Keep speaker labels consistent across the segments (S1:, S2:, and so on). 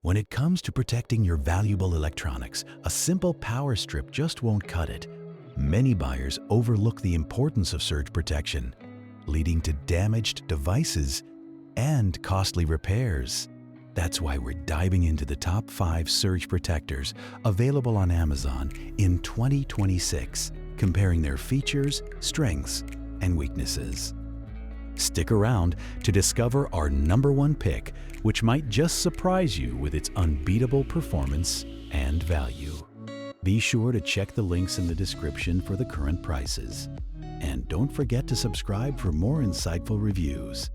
S1: When it comes to protecting your valuable electronics, a simple power strip just won't cut it. Many buyers overlook the importance of surge protection, leading to damaged devices and costly repairs. That's why we're diving into the top 5 surge protectors available on Amazon in 2026, comparing their features, strengths, and weaknesses. Stick around to discover our #1 pick, which might just surprise you with its unbeatable performance and value. Be sure to check the links in the description for the current prices. And don't forget to subscribe for more insightful reviews.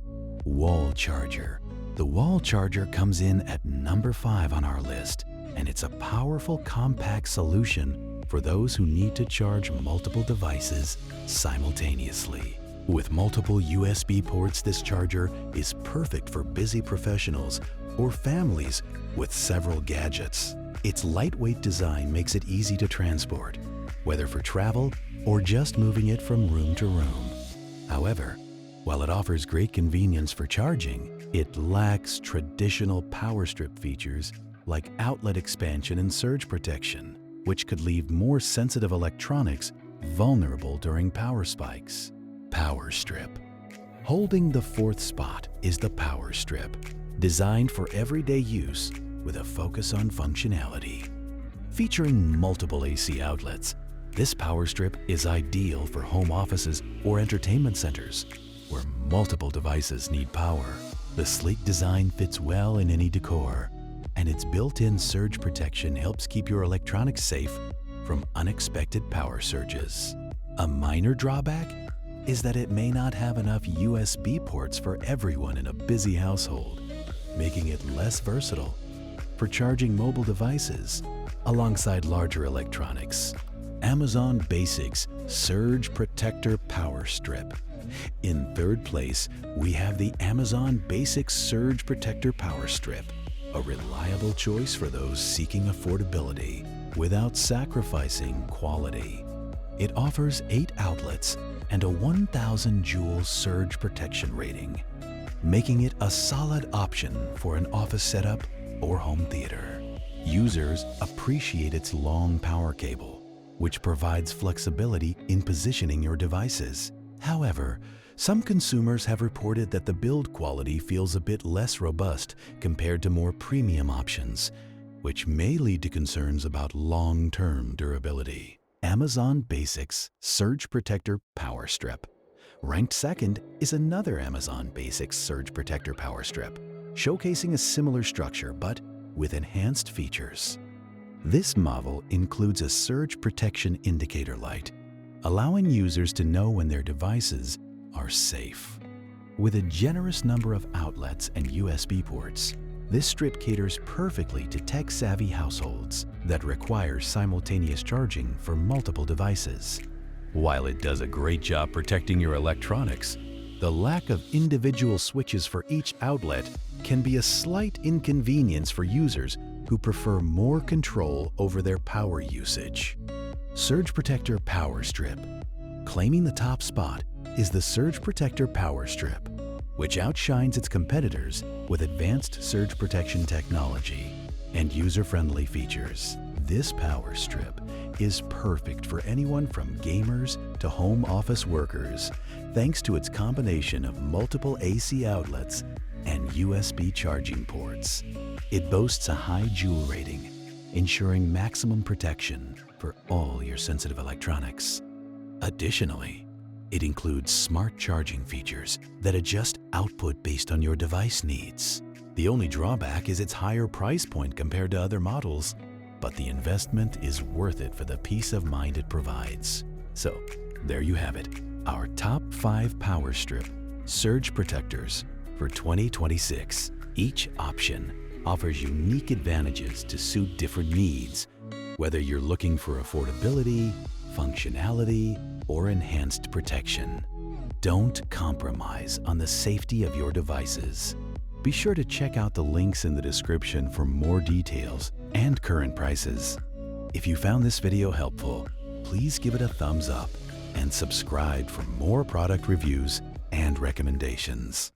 S1: Wall charger. The wall charger comes in at #5 on our list, and it's a powerful, compact solution for those who need to charge multiple devices simultaneously. With multiple USB ports, this charger is perfect for busy professionals or families with several gadgets. Its lightweight design makes it easy to transport, whether for travel or just moving it from room to room. However, while it offers great convenience for charging, it lacks traditional power strip features like outlet expansion and surge protection, which could leave more sensitive electronics vulnerable during power spikes. Power strip. Holding the 4th spot is the power strip, designed for everyday use with a focus on functionality. Featuring multiple AC outlets, this power strip is ideal for home offices or entertainment centers where multiple devices need power. The sleek design fits well in any decor, and its built-in surge protection helps keep your electronics safe from unexpected power surges. A minor drawback is that it may not have enough USB ports for everyone in a busy household, making it less versatile for charging mobile devices alongside larger electronics. Amazon Basics Surge Protector Power Strip. In 3rd place, we have the Amazon Basics Surge Protector Power Strip, a reliable choice for those seeking affordability without sacrificing quality. It offers 8 outlets and a 1000 joule surge protection rating, making it a solid option for an office setup or home theater. Users appreciate its long power cable, which provides flexibility in positioning your devices. However, some consumers have reported that the build quality feels a bit less robust compared to more premium options, which may lead to concerns about long-term durability. Amazon Basics Surge Protector Power Strip. Ranked 2nd is another Amazon Basics Surge Protector Power Strip, showcasing a similar structure but with enhanced features. This model includes a surge protection indicator light, allowing users to know when their devices are safe. With a generous number of outlets and USB ports, this strip caters perfectly to tech-savvy households that require simultaneous charging for multiple devices. While it does a great job protecting your electronics, the lack of individual switches for each outlet can be a slight inconvenience for users who prefer more control over their power usage. Surge Protector Power Strip. Claiming the top spot is the Surge Protector Power Strip, which outshines its competitors with advanced surge protection technology and user-friendly features. This power strip is perfect for anyone from gamers to home office workers, thanks to its combination of multiple AC outlets and USB charging ports. It boasts a high joule rating, ensuring maximum protection for all your sensitive electronics. Additionally, it includes smart charging features that adjust output based on your device needs. The only drawback is its higher price point compared to other models, but the investment is worth it for the peace of mind it provides. So, there you have it, our top 5 power strip surge protectors for 2026. Each option offers unique advantages to suit different needs, whether you're looking for affordability, functionality, or enhanced protection. Don't compromise on the safety of your devices. Be sure to check out the links in the description for more details and current prices. If you found this video helpful, please give it a thumbs up and subscribe for more product reviews and recommendations.